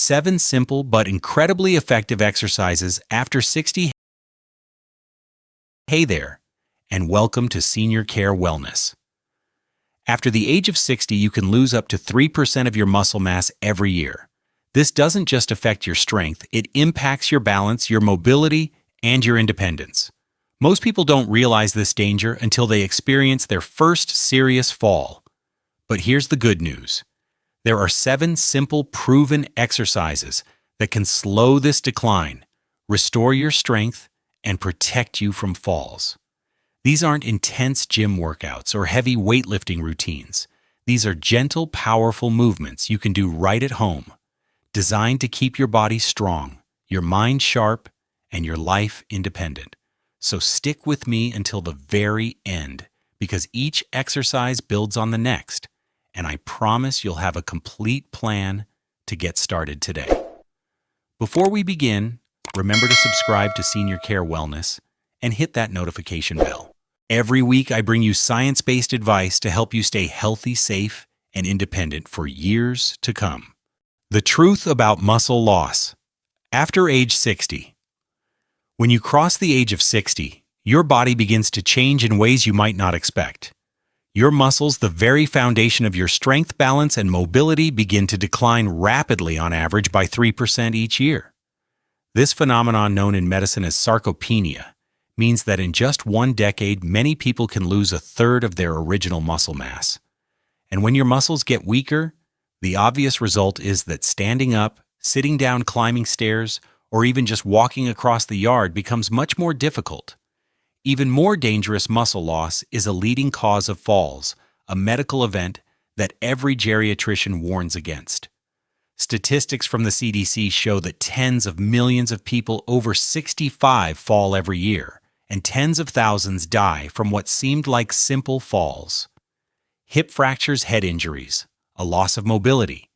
7 simple but incredibly effective exercises after 60. Hey there, and welcome to Senior Care Wellness. After the age of 60, you can lose up to 3% of your muscle mass every year. This doesn't just affect your strength, it impacts your balance, your mobility, and your independence. Most people don't realize this danger until they experience their first serious fall. But here's the good news. There are 7 simple, proven exercises that can slow this decline, restore your strength, and protect you from falls. These aren't intense gym workouts or heavy weightlifting routines. These are gentle, powerful movements you can do right at home, designed to keep your body strong, your mind sharp, and your life independent. So stick with me until the very end, because each exercise builds on the next, and I promise you'll have a complete plan to get started today. Before we begin, remember to subscribe to Senior Care Wellness and hit that notification bell. Every week, I bring you science-based advice to help you stay healthy, safe, and independent for years to come. The truth about muscle loss. After age 60. When you cross the age of 60, your body begins to change in ways you might not expect. Your muscles, the very foundation of your strength, balance, and mobility, begin to decline rapidly on average by 3% each year. This phenomenon, known in medicine as sarcopenia, means that in just 1 decade, many people can lose a third of their original muscle mass. And when your muscles get weaker, the obvious result is that standing up, sitting down, climbing stairs, or even just walking across the yard becomes much more difficult. Even more dangerous muscle loss is a leading cause of falls, a medical event that every geriatrician warns against. Statistics from the CDC show that tens of millions of people over 65 fall every year, and tens of thousands die from what seemed like simple falls. Hip fractures, head injuries, a loss of mobility.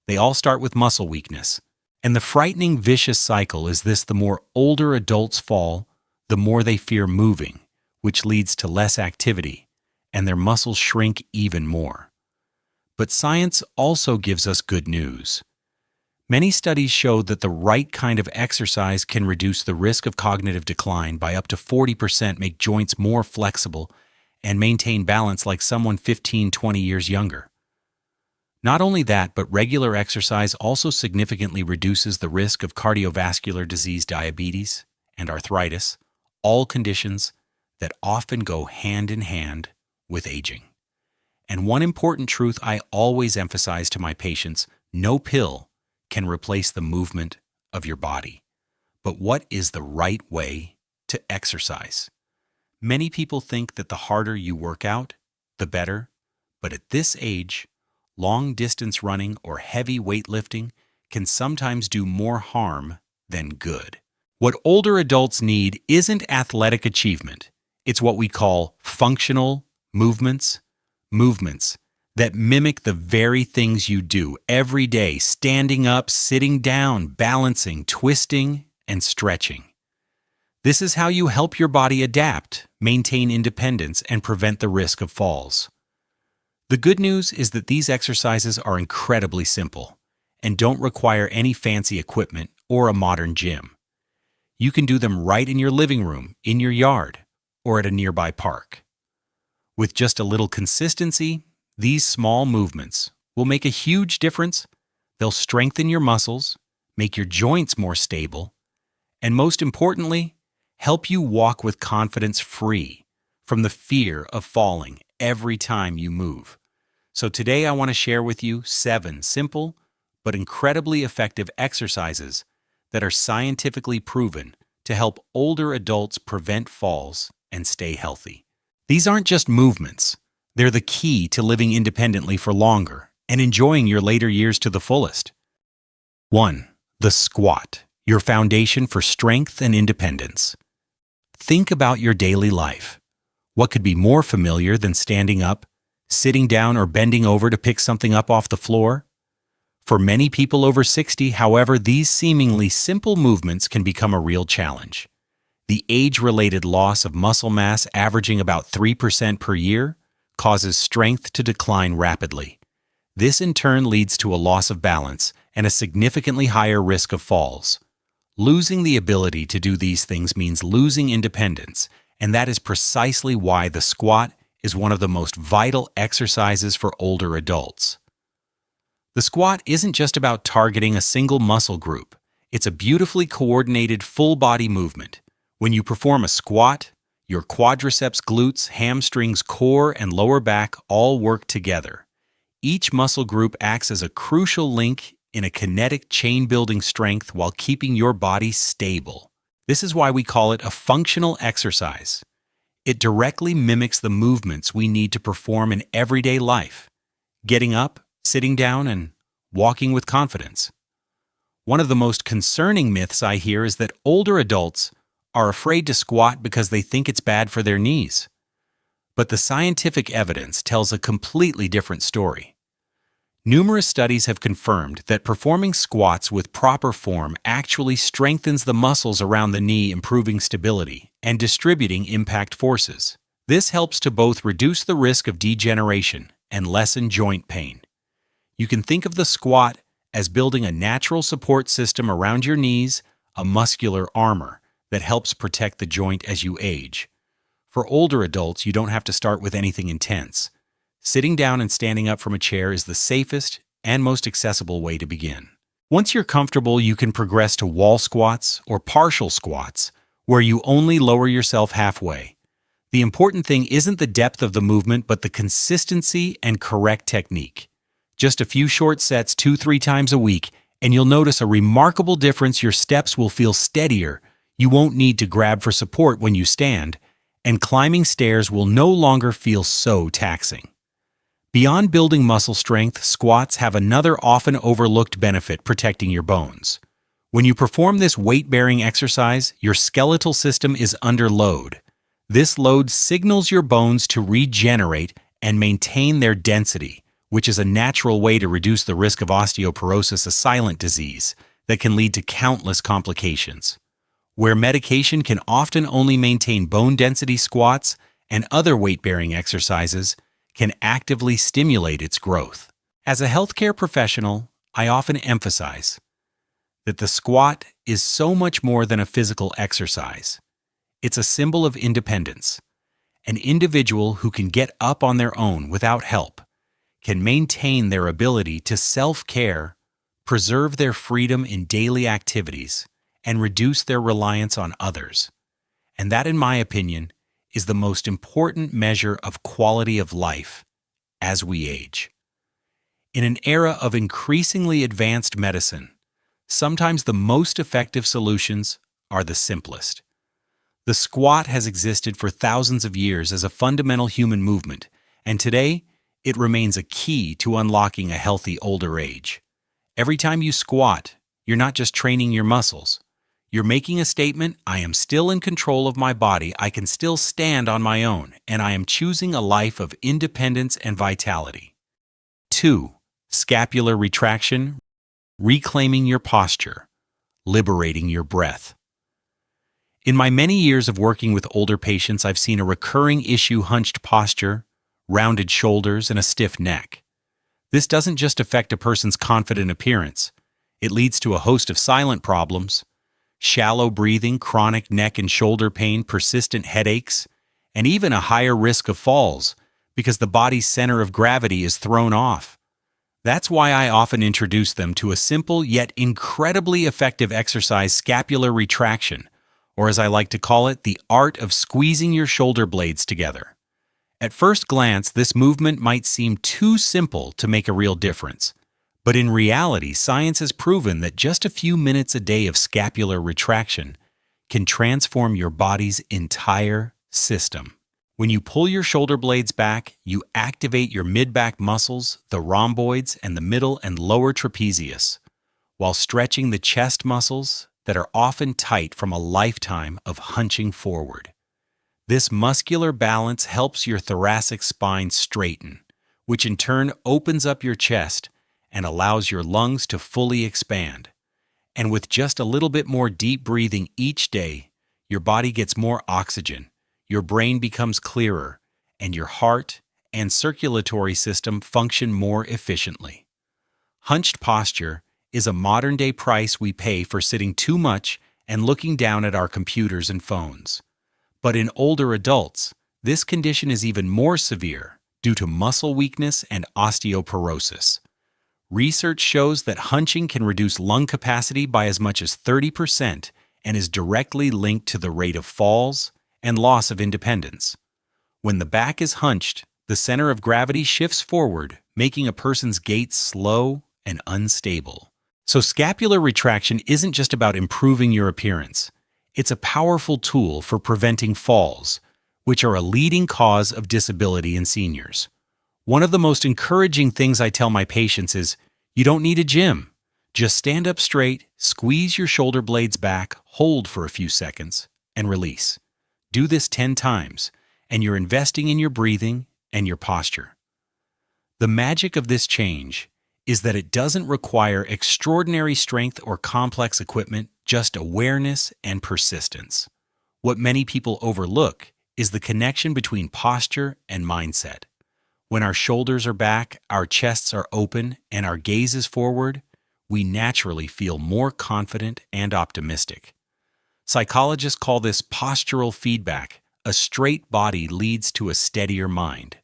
They all start with muscle weakness. And the frightening vicious cycle is this: the more older adults fall, the more they fear moving, which leads to less activity, and their muscles shrink even more. But science also gives us good news. Many studies show that the right kind of exercise can reduce the risk of cognitive decline by up to 40%, make joints more flexible, and maintain balance like someone 15-20 years younger. Not only that, but regular exercise also significantly reduces the risk of cardiovascular disease, diabetes, and arthritis, all conditions that often go hand in hand with aging. And one important truth I always emphasize to my patients: no pill can replace the movement of your body. But what is the right way to exercise? Many people think that the harder you work out, the better, but at this age, long-distance running or heavy weightlifting can sometimes do more harm than good. What older adults need isn't athletic achievement. It's what we call functional movements that mimic the very things you do every day: standing up, sitting down, balancing, twisting, and stretching. This is how you help your body adapt, maintain independence, and prevent the risk of falls. The good news is that these exercises are incredibly simple and don't require any fancy equipment or a modern gym. You can do them right in your living room, in your yard, or at a nearby park. With just a little consistency, these small movements will make a huge difference. They'll strengthen your muscles, make your joints more stable, and most importantly, help you walk with confidence, free from the fear of falling every time you move. So today I want to share with you 7 simple but incredibly effective exercises that are scientifically proven to help older adults prevent falls and stay healthy. These aren't just movements. They're the key to living independently for longer and enjoying your later years to the fullest. 1. The squat, your foundation for strength and independence. Think about your daily life. What could be more familiar than standing up, sitting down, or bending over to pick something up off the floor? For many people over 60, however, these seemingly simple movements can become a real challenge. The age-related loss of muscle mass, averaging about 3% per year, causes strength to decline rapidly. This in turn leads to a loss of balance and a significantly higher risk of falls. Losing the ability to do these things means losing independence, and that is precisely why the squat is one of the most vital exercises for older adults. The squat isn't just about targeting a single muscle group. It's a beautifully coordinated full-body movement. When you perform a squat, your quadriceps, glutes, hamstrings, core, and lower back all work together. Each muscle group acts as a crucial link in a kinetic chain-building strength while keeping your body stable. This is why we call it a functional exercise. It directly mimics the movements we need to perform in everyday life: getting up, sitting down, and walking with confidence. One of the most concerning myths I hear is that older adults are afraid to squat because they think it's bad for their knees. But the scientific evidence tells a completely different story. Numerous studies have confirmed that performing squats with proper form actually strengthens the muscles around the knee, improving stability and distributing impact forces. This helps to both reduce the risk of degeneration and lessen joint pain. You can think of the squat as building a natural support system around your knees, a muscular armor that helps protect the joint as you age. For older adults, you don't have to start with anything intense. Sitting down and standing up from a chair is the safest and most accessible way to begin. Once you're comfortable, you can progress to wall squats or partial squats, where you only lower yourself halfway. The important thing isn't the depth of the movement, but the consistency and correct technique. Just a few short sets 2-3 times a week, and you'll notice a remarkable difference. Your steps will feel steadier, you won't need to grab for support when you stand, and climbing stairs will no longer feel so taxing. Beyond building muscle strength, squats have another often overlooked benefit: protecting your bones. When you perform this weight-bearing exercise, your skeletal system is under load. This load signals your bones to regenerate and maintain their density, which is a natural way to reduce the risk of osteoporosis, a silent disease that can lead to countless complications. Where medication can often only maintain bone density, squats and other weight-bearing exercises can actively stimulate its growth. As a healthcare professional, I often emphasize that the squat is so much more than a physical exercise. It's a symbol of independence. An individual who can get up on their own without help can maintain their ability to self-care, preserve their freedom in daily activities, and reduce their reliance on others. And that, in my opinion, is the most important measure of quality of life as we age. In an era of increasingly advanced medicine, sometimes the most effective solutions are the simplest. The squat has existed for thousands of years as a fundamental human movement, and today it remains a key to unlocking a healthy older age. Every time you squat, you're not just training your muscles. You're making a statement: I am still in control of my body, I can still stand on my own, and I am choosing a life of independence and vitality. 2. Scapular retraction, reclaiming your posture, liberating your breath. In my many years of working with older patients, I've seen a recurring issue: hunched posture, rounded shoulders, and a stiff neck. This doesn't just affect a person's confident appearance. It leads to a host of silent problems: shallow breathing, chronic neck and shoulder pain, persistent headaches, and even a higher risk of falls because the body's center of gravity is thrown off. That's why I often introduce them to a simple yet incredibly effective exercise: scapular retraction, or as I like to call it, the art of squeezing your shoulder blades together. At first glance, this movement might seem too simple to make a real difference. But in reality, science has proven that just a few minutes a day of scapular retraction can transform your body's entire system. When you pull your shoulder blades back, you activate your mid-back muscles, the rhomboids, and the middle and lower trapezius, while stretching the chest muscles that are often tight from a lifetime of hunching forward. This muscular balance helps your thoracic spine straighten, which in turn opens up your chest and allows your lungs to fully expand. And with just a little bit more deep breathing each day, your body gets more oxygen, your brain becomes clearer, and your heart and circulatory system function more efficiently. Hunched posture is a modern-day price we pay for sitting too much and looking down at our computers and phones. But in older adults, this condition is even more severe due to muscle weakness and osteoporosis. Research shows that hunching can reduce lung capacity by as much as 30% and is directly linked to the rate of falls and loss of independence. When the back is hunched, the center of gravity shifts forward, making a person's gait slow and unstable. So scapular retraction isn't just about improving your appearance. It's a powerful tool for preventing falls, which are a leading cause of disability in seniors. One of the most encouraging things I tell my patients is, you don't need a gym. Just stand up straight, squeeze your shoulder blades back, hold for a few seconds, and release. Do this 10 times, and you're investing in your breathing and your posture. The magic of this change is that it doesn't require extraordinary strength or complex equipment, just awareness and persistence. What many people overlook is the connection between posture and mindset. When our shoulders are back, our chests are open, and our gaze is forward, we naturally feel more confident and optimistic. Psychologists call this postural feedback. A straight body leads to a steadier mind.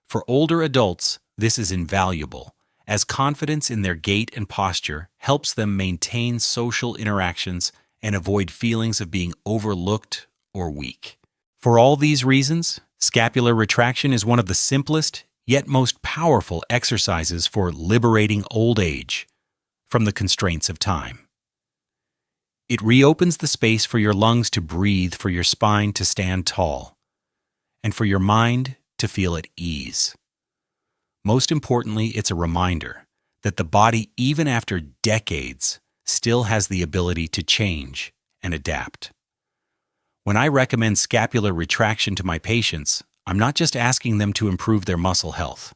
For older adults, this is invaluable, as confidence in their gait and posture helps them maintain social interactions and avoid feelings of being overlooked or weak. For all these reasons, scapular retraction is one of the simplest yet most powerful exercises for liberating old age from the constraints of time. It reopens the space for your lungs to breathe, for your spine to stand tall, and for your mind to feel at ease. Most importantly, it's a reminder that the body, even after decades, still has the ability to change and adapt. When I recommend scapular retraction to my patients, I'm not just asking them to improve their muscle health.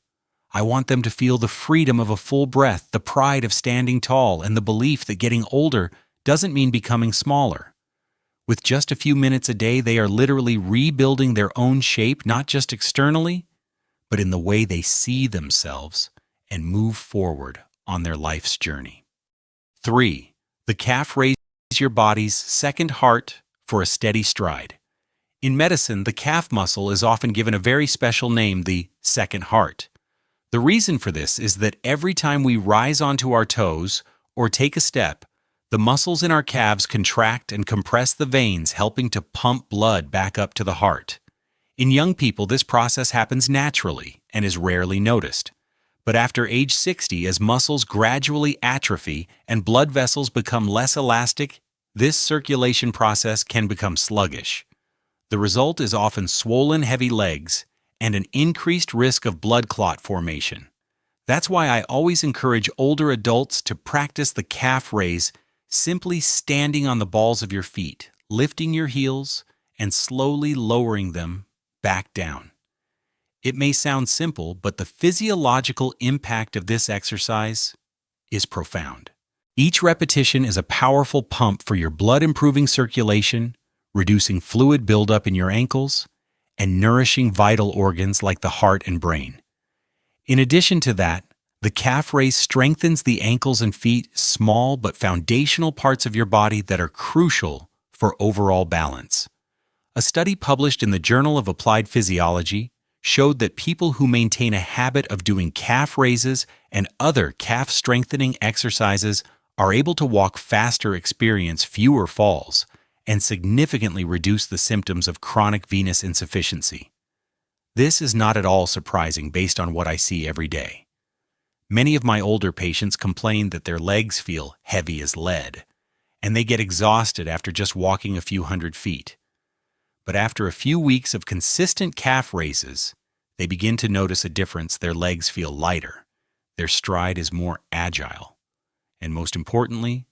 I want them to feel the freedom of a full breath, the pride of standing tall, and the belief that getting older doesn't mean becoming smaller. With just a few minutes a day, they are literally rebuilding their own shape, not just externally, but in the way they see themselves and move forward on their life's journey. 3. The calf raises your body's second heart for a steady stride. In medicine, the calf muscle is often given a very special name, the second heart. The reason for this is that every time we rise onto our toes or take a step, the muscles in our calves contract and compress the veins, helping to pump blood back up to the heart. In young people, this process happens naturally and is rarely noticed. But after age 60, as muscles gradually atrophy and blood vessels become less elastic, this circulation process can become sluggish. The result is often swollen, heavy legs and an increased risk of blood clot formation. That's why I always encourage older adults to practice the calf raise, simply standing on the balls of your feet, lifting your heels, and slowly lowering them back down. It may sound simple, but the physiological impact of this exercise is profound. Each repetition is a powerful pump for your blood-improving circulation, reducing fluid buildup in your ankles, and nourishing vital organs like the heart and brain. In addition to that, the calf raise strengthens the ankles and feet, small but foundational parts of your body that are crucial for overall balance. A study published in the Journal of Applied Physiology showed that people who maintain a habit of doing calf raises and other calf-strengthening exercises are able to walk faster, experience fewer falls, and significantly reduce the symptoms of chronic venous insufficiency. This is not at all surprising based on what I see every day. Many of my older patients complain that their legs feel heavy as lead, and they get exhausted after just walking a few hundred feet. But after a few weeks of consistent calf raises, they begin to notice a difference. Their legs feel lighter, their stride is more agile, and most importantly,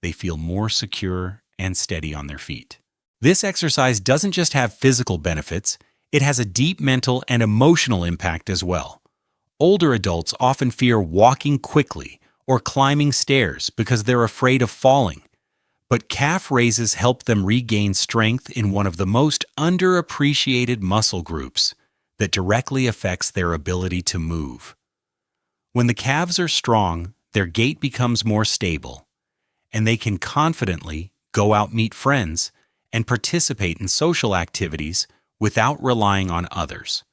they feel more secure and steady on their feet. This exercise doesn't just have physical benefits, it has a deep mental and emotional impact as well. Older adults often fear walking quickly or climbing stairs because they're afraid of falling. But calf raises help them regain strength in one of the most underappreciated muscle groups that directly affects their ability to move. When the calves are strong, their gait becomes more stable, and they can confidently go out meet friends and participate in social activities without relying on others.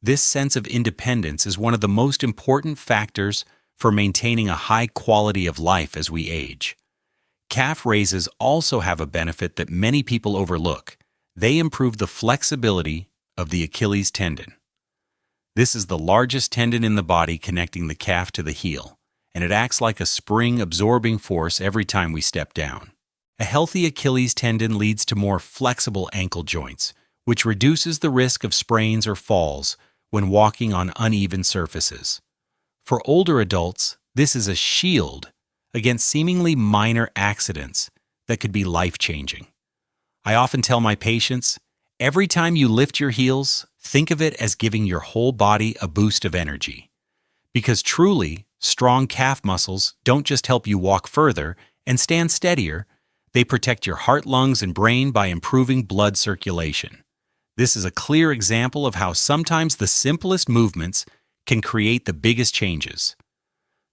This sense of independence is one of the most important factors for maintaining a high quality of life as we age. Calf raises also have a benefit that many people overlook. They improve the flexibility of the Achilles tendon. This is the largest tendon in the body connecting the calf to the heel, and it acts like a spring-absorbing force every time we step down. A healthy Achilles tendon leads to more flexible ankle joints, which reduces the risk of sprains or falls when walking on uneven surfaces. For older adults, this is a shield against seemingly minor accidents that could be life-changing. I often tell my patients, every time you lift your heels, think of it as giving your whole body a boost of energy. Because truly, strong calf muscles don't just help you walk further and stand steadier, they protect your heart, lungs, and brain by improving blood circulation. This is a clear example of how sometimes the simplest movements can create the biggest changes.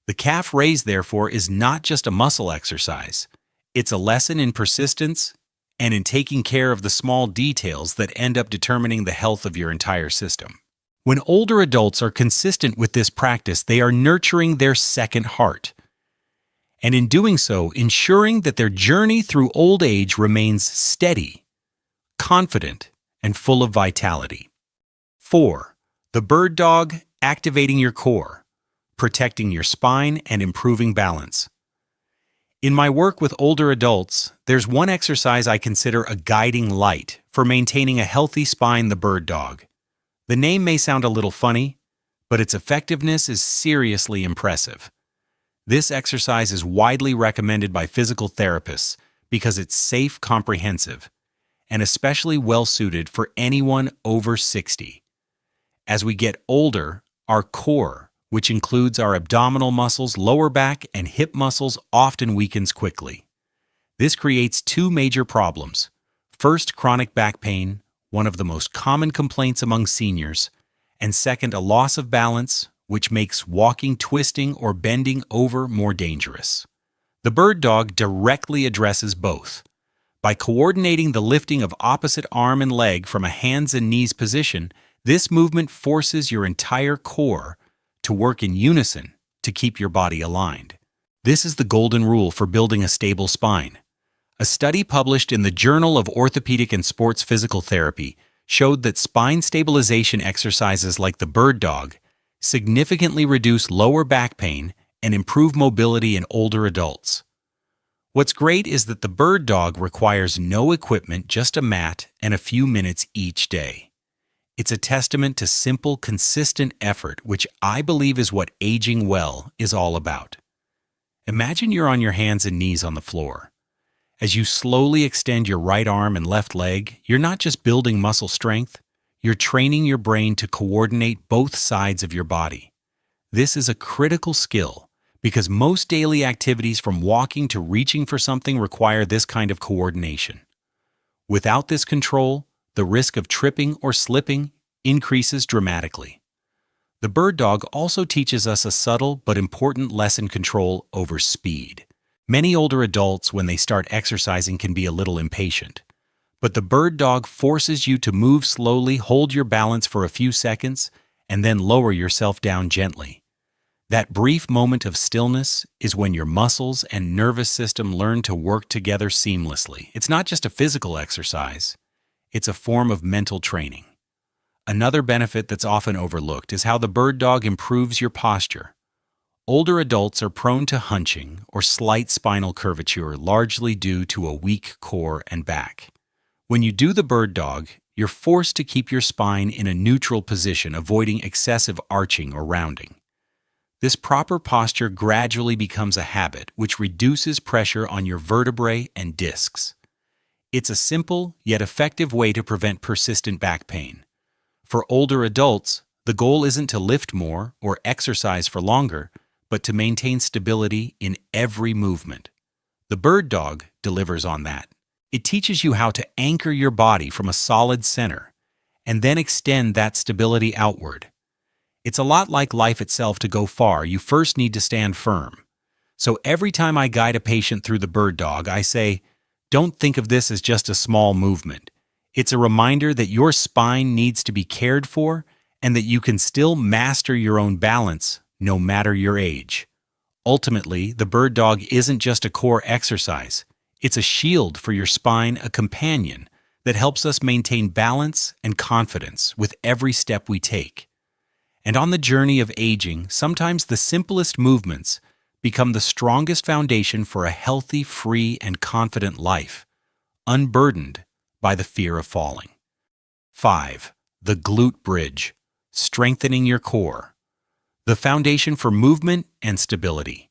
The calf raise, therefore, is not just a muscle exercise. It's a lesson in persistence and in taking care of the small details that end up determining the health of your entire system. When older adults are consistent with this practice, they are nurturing their second heart, and in doing so, ensuring that their journey through old age remains steady, confident, and full of vitality. 4. The bird dog, activating your core, protecting your spine, and improving balance. In my work with older adults, there's one exercise I consider a guiding light for maintaining a healthy spine: the bird dog. The name may sound a little funny, but its effectiveness is seriously impressive. This exercise is widely recommended by physical therapists because it's safe, comprehensive, and especially well-suited for anyone over 60. As we get older, our core, which includes our abdominal muscles, lower back, and hip muscles, often weakens quickly. This creates two major problems. First, chronic back pain, one of the most common complaints among seniors, and second, a loss of balance, which makes walking, twisting, or bending over more dangerous. The bird dog directly addresses both. By coordinating the lifting of opposite arm and leg from a hands and knees position, this movement forces your entire core to work in unison to keep your body aligned. This is the golden rule for building a stable spine. A study published in the Journal of Orthopedic and Sports Physical Therapy showed that spine stabilization exercises like the bird dog significantly reduce lower back pain and improve mobility in older adults. What's great is that the bird dog requires no equipment, just a mat and a few minutes each day. It's a testament to simple, consistent effort, which I believe is what aging well is all about. Imagine you're on your hands and knees on the floor. As you slowly extend your right arm and left leg, you're not just building muscle strength, you're training your brain to coordinate both sides of your body. This is a critical skill because most daily activities, from walking to reaching for something, require this kind of coordination. Without this control, the risk of tripping or slipping increases dramatically. The bird dog also teaches us a subtle but important lesson: control over speed. Many older adults, when they start exercising, can be a little impatient. But the bird dog forces you to move slowly, hold your balance for a few seconds, and then lower yourself down gently. That brief moment of stillness is when your muscles and nervous system learn to work together seamlessly. It's not just a physical exercise, it's a form of mental training. Another benefit that's often overlooked is how the bird dog improves your posture. Older adults are prone to hunching or slight spinal curvature, largely due to a weak core and back. When you do the bird dog, you're forced to keep your spine in a neutral position, avoiding excessive arching or rounding. This proper posture gradually becomes a habit, which reduces pressure on your vertebrae and discs. It's a simple yet effective way to prevent persistent back pain. For older adults, the goal isn't to lift more or exercise for longer, but to maintain stability in every movement. The bird dog delivers on that. It teaches you how to anchor your body from a solid center and then extend that stability outward. It's a lot like life itself. To go far, you first need to stand firm. So every time I guide a patient through the bird dog, I say, don't think of this as just a small movement. It's a reminder that your spine needs to be cared for and that you can still master your own balance no matter your age. Ultimately, the bird dog isn't just a core exercise. It's a shield for your spine, a companion that helps us maintain balance and confidence with every step we take. And on the journey of aging, sometimes the simplest movements become the strongest foundation for a healthy, free, and confident life, unburdened by the fear of falling. 5. The glute bridge, strengthening your core, the foundation for movement and stability.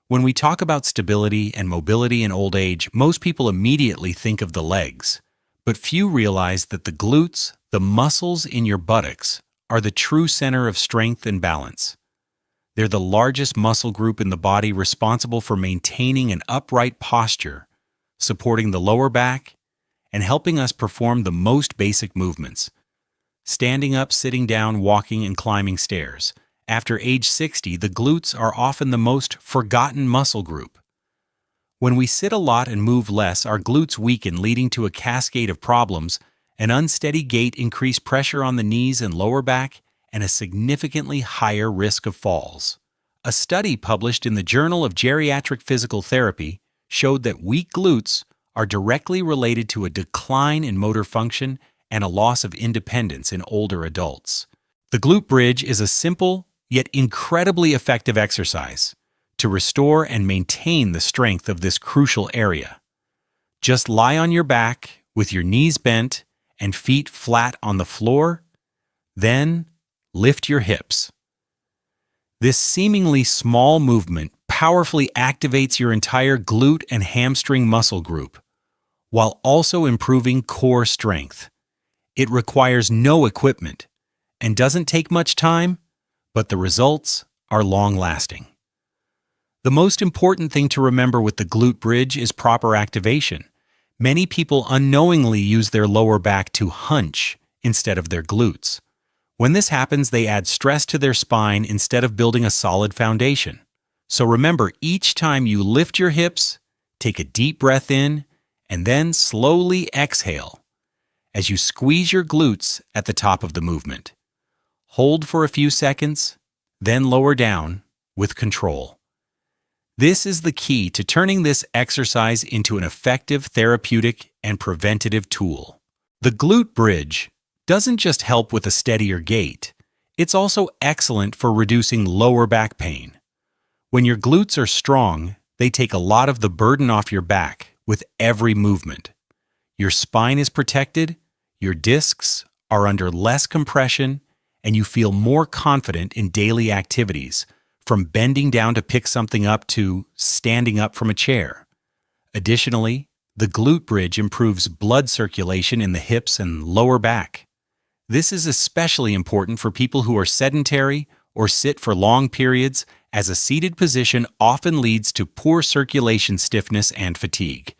When we talk about stability and mobility in old age, most people immediately think of the legs, but few realize that the glutes, the muscles in your buttocks, are the true center of strength and balance. They're the largest muscle group in the body, responsible for maintaining an upright posture, supporting the lower back, and helping us perform the most basic movements: standing up, sitting down, walking, and climbing stairs. After age 60, the glutes are often the most forgotten muscle group. When we sit a lot and move less, our glutes weaken, leading to a cascade of problems: an unsteady gait, increased pressure on the knees and lower back, and a significantly higher risk of falls. A study published in the Journal of Geriatric Physical Therapy showed that weak glutes are directly related to a decline in motor function and a loss of independence in older adults. The glute bridge is a simple yet incredibly effective exercise to restore and maintain the strength of this crucial area. Just lie on your back with your knees bent and feet flat on the floor, then lift your hips. This seemingly small movement powerfully activates your entire glute and hamstring muscle group, while also improving core strength. It requires no equipment and doesn't take much time, but the results are long-lasting. The most important thing to remember with the glute bridge is proper activation. Many people unknowingly use their lower back to hunch instead of their glutes. When this happens, they add stress to their spine instead of building a solid foundation. So remember, each time you lift your hips, take a deep breath in, and then slowly exhale as you squeeze your glutes at the top of the movement. Hold for a few seconds, then lower down with control. This is the key to turning this exercise into an effective therapeutic and preventative tool. The glute bridge doesn't just help with a steadier gait, it's also excellent for reducing lower back pain. When your glutes are strong, they take a lot of the burden off your back with every movement. Your spine is protected, your discs are under less compression, and you feel more confident in daily activities, from bending down to pick something up to standing up from a chair. Additionally, the glute bridge improves blood circulation in the hips and lower back. This is especially important for people who are sedentary or sit for long periods, as a seated position often leads to poor circulation, stiffness, and fatigue.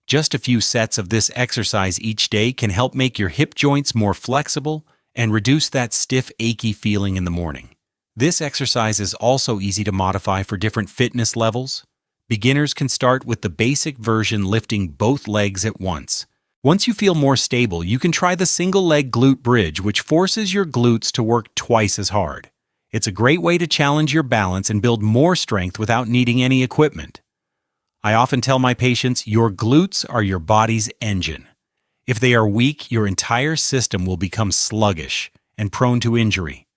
Just a few sets of this exercise each day can help make your hip joints more flexible and reduce that stiff, achy feeling in the morning. This exercise is also easy to modify for different fitness levels. Beginners can start with the basic version, lifting both legs at once. Once you feel more stable, you can try the single-leg glute bridge, which forces your glutes to work twice as hard. It's a great way to challenge your balance and build more strength without needing any equipment. I often tell my patients, your glutes are your body's engine. If they are weak, your entire system will become sluggish and prone to injury.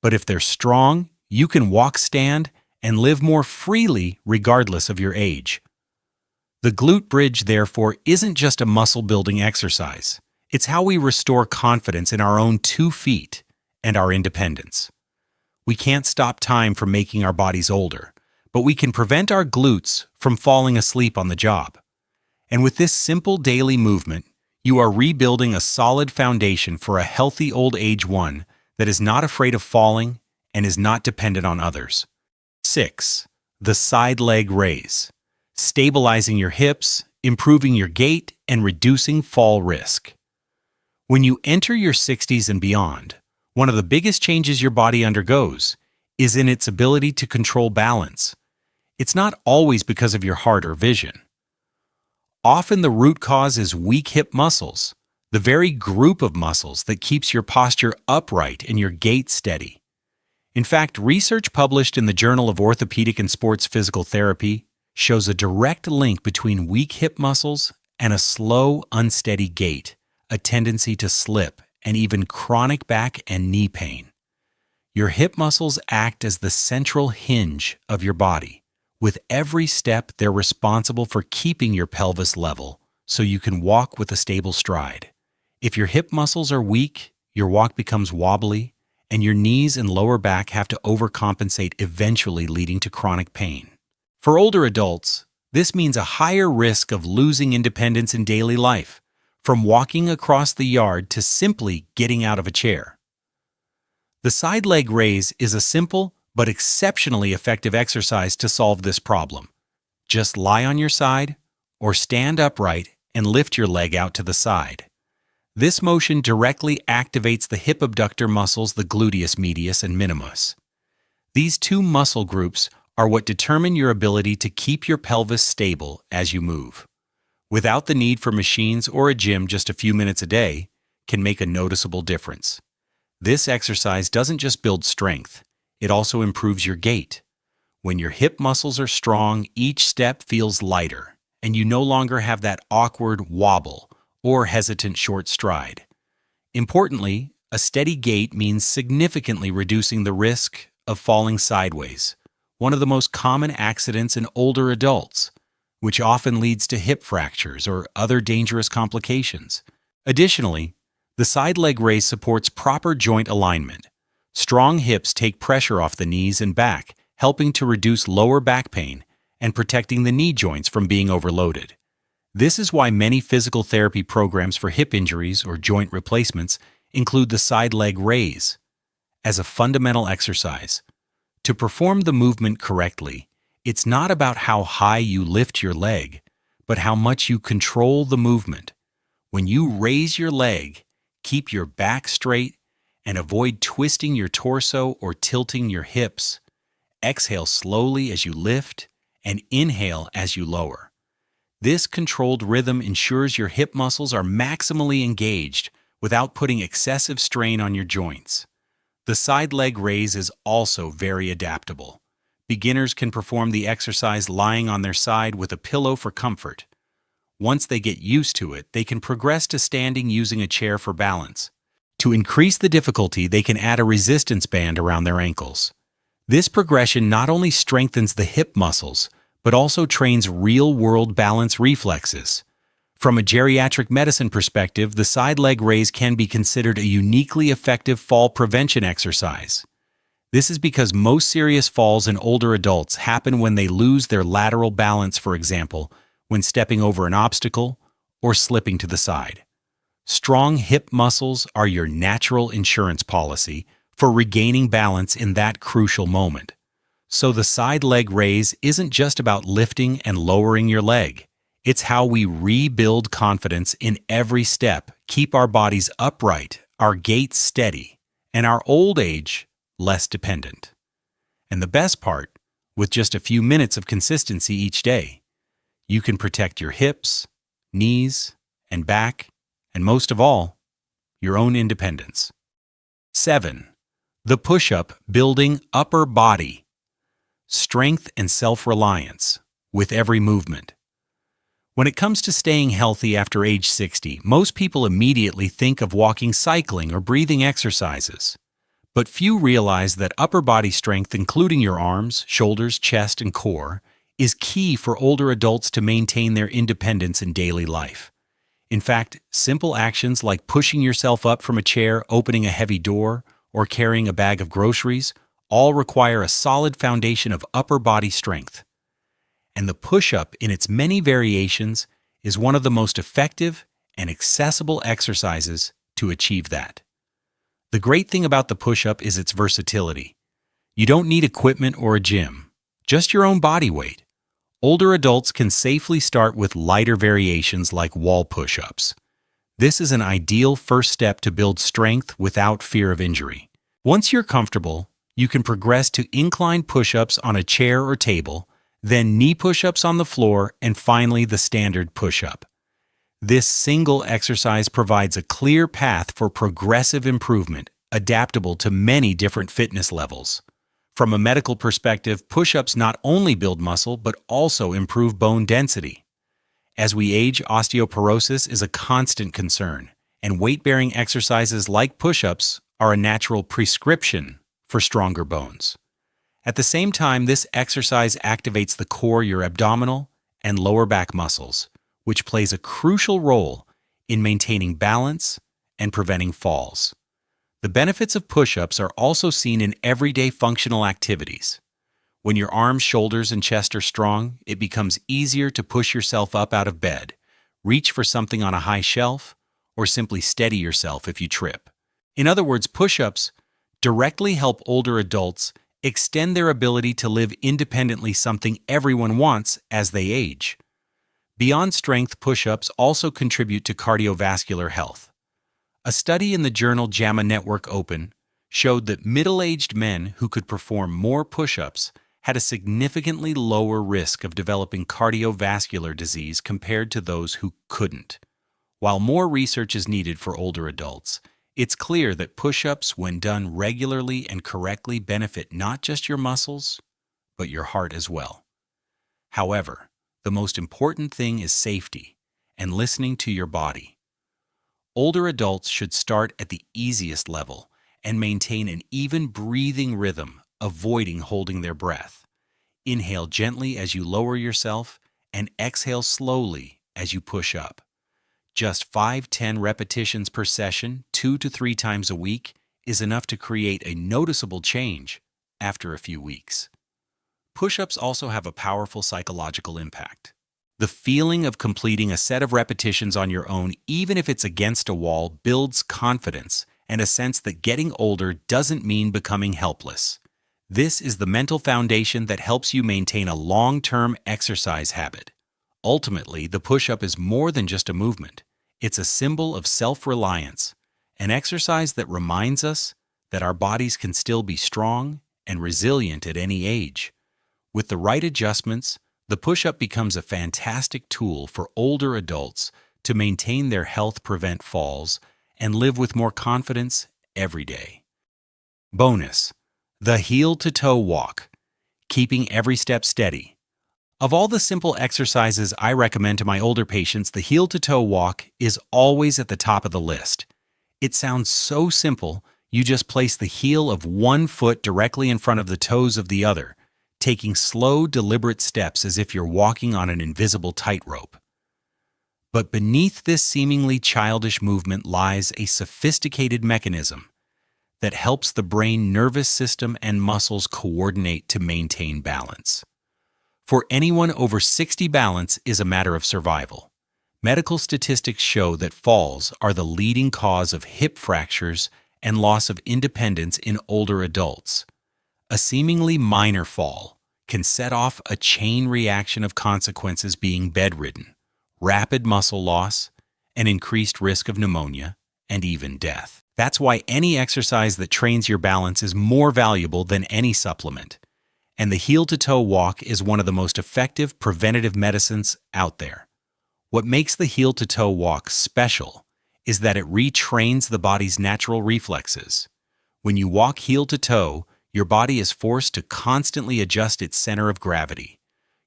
But if they're strong, you can walk, stand, and live more freely regardless of your age. The glute bridge, therefore, isn't just a muscle-building exercise. It's how we restore confidence in our own 2 feet and our independence. We can't stop time from making our bodies older, but we can prevent our glutes from falling asleep on the job. And with this simple daily movement, you are rebuilding a solid foundation for a healthy old age, one that is not afraid of falling and is not dependent on others. 6. The side leg raise, stabilizing your hips, improving your gait, and reducing fall risk. When you enter your 60s and beyond, One of the biggest changes your body undergoes is in its ability to control balance. It's not always because of your heart or vision. Often the root cause is weak hip muscles, the very group of muscles that keeps your posture upright and your gait steady. In fact, research published in the Journal of Orthopedic and Sports Physical Therapy shows a direct link between weak hip muscles and a slow, unsteady gait, a tendency to slip, and even chronic back and knee pain. Your hip muscles act as the central hinge of your body. With every step, they're responsible for keeping your pelvis level so you can walk with a stable stride. If your hip muscles are weak, your walk becomes wobbly, and your knees and lower back have to overcompensate, eventually leading to chronic pain. For older adults, this means a higher risk of losing independence in daily life, from walking across the yard to simply getting out of a chair. The side leg raise is a simple but exceptionally effective exercise to solve this problem. Just lie on your side or stand upright and lift your leg out to the side. This motion directly activates the hip abductor muscles, the gluteus medius and minimus. These two muscle groups are what determine your ability to keep your pelvis stable as you move. Without the need for machines or a gym, just a few minutes a day can make a noticeable difference. This exercise doesn't just build strength, it also improves your gait. When your hip muscles are strong, each step feels lighter, and you no longer have that awkward wobble or hesitant short stride. Importantly, a steady gait means significantly reducing the risk of falling sideways, one of the most common accidents in older adults, which often leads to hip fractures or other dangerous complications. Additionally, the side leg raise supports proper joint alignment. Strong hips take pressure off the knees and back, helping to reduce lower back pain and protecting the knee joints from being overloaded. This is why many physical therapy programs for hip injuries or joint replacements include the side leg raise as a fundamental exercise. To perform the movement correctly, it's not about how high you lift your leg, but how much you control the movement. When you raise your leg, keep your back straight and avoid twisting your torso or tilting your hips. Exhale slowly as you lift and inhale as you lower. This controlled rhythm ensures your hip muscles are maximally engaged without putting excessive strain on your joints. The side leg raise is also very adaptable. Beginners can perform the exercise lying on their side with a pillow for comfort. Once they get used to it, they can progress to standing using a chair for balance. To increase the difficulty, they can add a resistance band around their ankles. This progression not only strengthens the hip muscles, but also trains real-world balance reflexes. From a geriatric medicine perspective, the side leg raise can be considered a uniquely effective fall prevention exercise. This is because most serious falls in older adults happen when they lose their lateral balance, for example, when stepping over an obstacle or slipping to the side. Strong hip muscles are your natural insurance policy for regaining balance in that crucial moment. So the side leg raise isn't just about lifting and lowering your leg. It's how we rebuild confidence in every step, keep our bodies upright, our gait steady, and our old age less dependent. And the best part, with just a few minutes of consistency each day, you can protect your hips, knees, and back, and most of all, your own independence. 7. The push-up, building upper body. Strength and self-reliance with every movement. When it comes to staying healthy after age 60, most people immediately think of walking, cycling, or breathing exercises. But few realize that upper body strength, including your arms, shoulders, chest, and core, is key for older adults to maintain their independence in daily life. In fact, simple actions like pushing yourself up from a chair, opening a heavy door, or carrying a bag of groceries all require a solid foundation of upper body strength. And the push-up in its many variations is one of the most effective and accessible exercises to achieve that. The great thing about the push-up is its versatility. You don't need equipment or a gym, just your own body weight. Older adults can safely start with lighter variations like wall push-ups. This is an ideal first step to build strength without fear of injury. Once you're comfortable, you can progress to incline push-ups on a chair or table, then knee push-ups on the floor, and finally the standard push-up. This single exercise provides a clear path for progressive improvement, adaptable to many different fitness levels. From a medical perspective, push-ups not only build muscle but also improve bone density. As we age, osteoporosis is a constant concern, and weight-bearing exercises like push-ups are a natural prescription for stronger bones. At the same time, this exercise activates the core, your abdominal and lower back muscles, which plays a crucial role in maintaining balance and preventing falls. The benefits of push-ups are also seen in everyday functional activities. When your arms, shoulders, and chest are strong, it becomes easier to push yourself up out of bed, reach for something on a high shelf, or simply steady yourself if you trip. In other words, push-ups directly help older adults extend their ability to live independently, something everyone wants as they age. Beyond strength, push-ups also contribute to cardiovascular health. A study in the journal JAMA Network Open showed that middle-aged men who could perform more push-ups had a significantly lower risk of developing cardiovascular disease compared to those who couldn't. While more research is needed for older adults, it's clear that push-ups, when done regularly and correctly, benefit not just your muscles, but your heart as well. However, the most important thing is safety and listening to your body. Older adults should start at the easiest level and maintain an even breathing rhythm, avoiding holding their breath. Inhale gently as you lower yourself and exhale slowly as you push up. Just 5-10 repetitions per session, 2 to 3 times a week, is enough to create a noticeable change after a few weeks. Push-ups also have a powerful psychological impact. The feeling of completing a set of repetitions on your own, even if it's against a wall, builds confidence and a sense that getting older doesn't mean becoming helpless. This is the mental foundation that helps you maintain a long-term exercise habit. Ultimately, the push-up is more than just a movement. It's a symbol of self-reliance, an exercise that reminds us that our bodies can still be strong and resilient at any age. With the right adjustments, the push-up becomes a fantastic tool for older adults to maintain their health, prevent falls, and live with more confidence every day. Bonus: the heel-to-toe walk, keeping every step steady. Of all the simple exercises I recommend to my older patients, the heel-to-toe walk is always at the top of the list. It sounds so simple. You just place the heel of one foot directly in front of the toes of the other, taking slow, deliberate steps as if you're walking on an invisible tightrope. But beneath this seemingly childish movement lies a sophisticated mechanism that helps the brain, nervous system, and muscles coordinate to maintain balance. For anyone over 60, balance is a matter of survival. Medical statistics show that falls are the leading cause of hip fractures and loss of independence in older adults. A seemingly minor fall can set off a chain reaction of consequences, being bedridden, rapid muscle loss, an increased risk of pneumonia, and even death. That's why any exercise that trains your balance is more valuable than any supplement. And the heel-to-toe walk is one of the most effective preventative medicines out there. What makes the heel-to-toe walk special is that it retrains the body's natural reflexes. When you walk heel-to-toe, your body is forced to constantly adjust its center of gravity.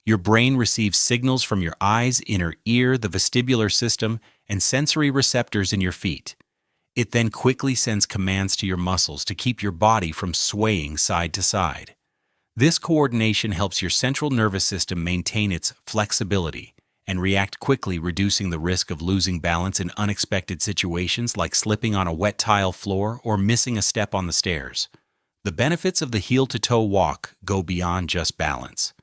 Your brain receives signals from your eyes, inner ear, the vestibular system, and sensory receptors in your feet. It then quickly sends commands to your muscles to keep your body from swaying side to side. This coordination helps your central nervous system maintain its flexibility and react quickly, reducing the risk of losing balance in unexpected situations like slipping on a wet tile floor or missing a step on the stairs. The benefits of the heel-to-toe walk go beyond just balance.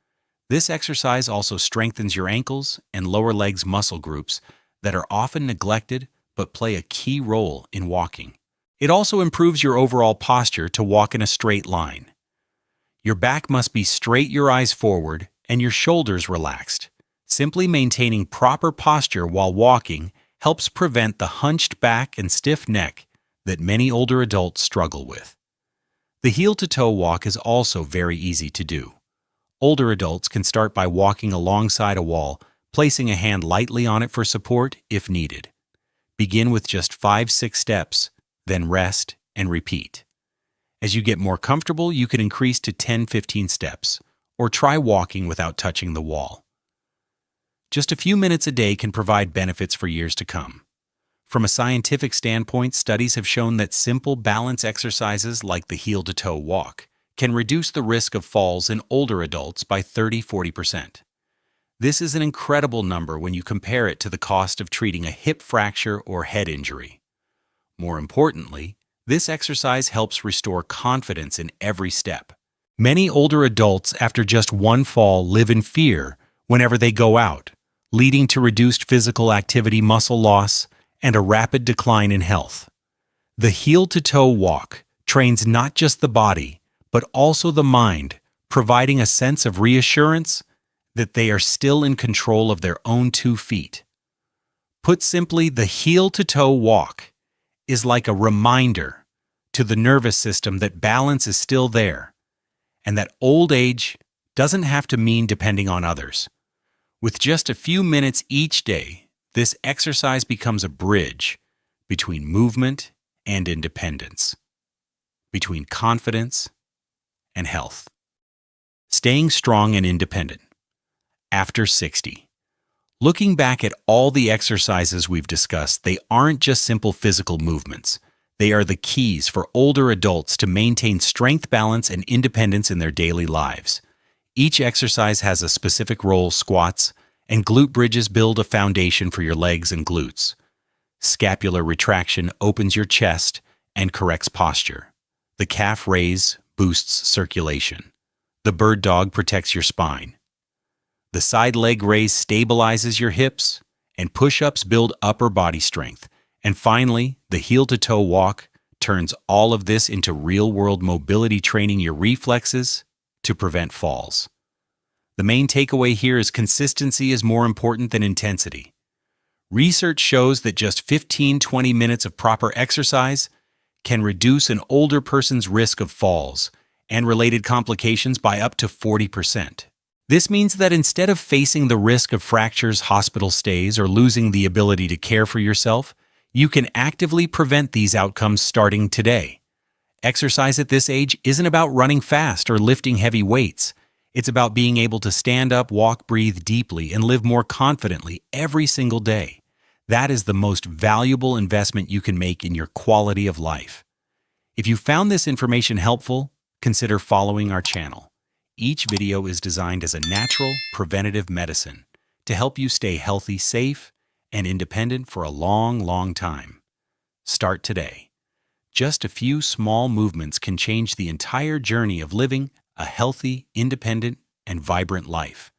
This exercise also strengthens your ankles and lower legs muscle groups that are often neglected but play a key role in walking. It also improves your overall posture to walk in a straight line. Your back must be straight, your eyes forward, and your shoulders relaxed. Simply maintaining proper posture while walking helps prevent the hunched back and stiff neck that many older adults struggle with. The heel-to-toe walk is also very easy to do. Older adults can start by walking alongside a wall, placing a hand lightly on it for support if needed. Begin with just 5-6 steps, then rest and repeat. As you get more comfortable, you can increase to 10-15 steps, or try walking without touching the wall. Just a few minutes a day can provide benefits for years to come. From a scientific standpoint, studies have shown that simple balance exercises like the heel-to-toe walk can reduce the risk of falls in older adults by 30-40%. This is an incredible number when you compare it to the cost of treating a hip fracture or head injury. More importantly, this exercise helps restore confidence in every step. Many older adults, after just one fall, live in fear whenever they go out, leading to reduced physical activity, muscle loss, and a rapid decline in health. The heel-to-toe walk trains not just the body, but also the mind, providing a sense of reassurance that they are still in control of their own 2 feet. Put simply, the heel-to-toe walk is like a reminder to the nervous system that balance is still there, and that old age doesn't have to mean depending on others. With just a few minutes each day, this exercise becomes a bridge between movement and independence, between confidence and health. Staying strong and independent. After 60. Looking back at all the exercises we've discussed, they aren't just simple physical movements. They are the keys for older adults to maintain strength, balance, and independence in their daily lives. Each exercise has a specific role. Squats and glute bridges build a foundation for your legs and glutes. Scapular retraction opens your chest and corrects posture. The calf raise boosts circulation. The bird dog protects your spine. The side leg raise stabilizes your hips, and push-ups build upper body strength. And finally, the heel-to-toe walk turns all of this into real-world mobility, training your reflexes to prevent falls. The main takeaway here is consistency is more important than intensity. Research shows that just 15-20 minutes of proper exercise can reduce an older person's risk of falls and related complications by up to 40%. This means that instead of facing the risk of fractures, hospital stays, or losing the ability to care for yourself, you can actively prevent these outcomes starting today. Exercise at this age isn't about running fast or lifting heavy weights. It's about being able to stand up, walk, breathe deeply, and live more confidently every single day. That is the most valuable investment you can make in your quality of life. If you found this information helpful, consider following our channel. Each video is designed as a natural, preventative medicine to help you stay healthy, safe, and independent for a long, long time. Start today. Just a few small movements can change the entire journey of living a healthy, independent, and vibrant life.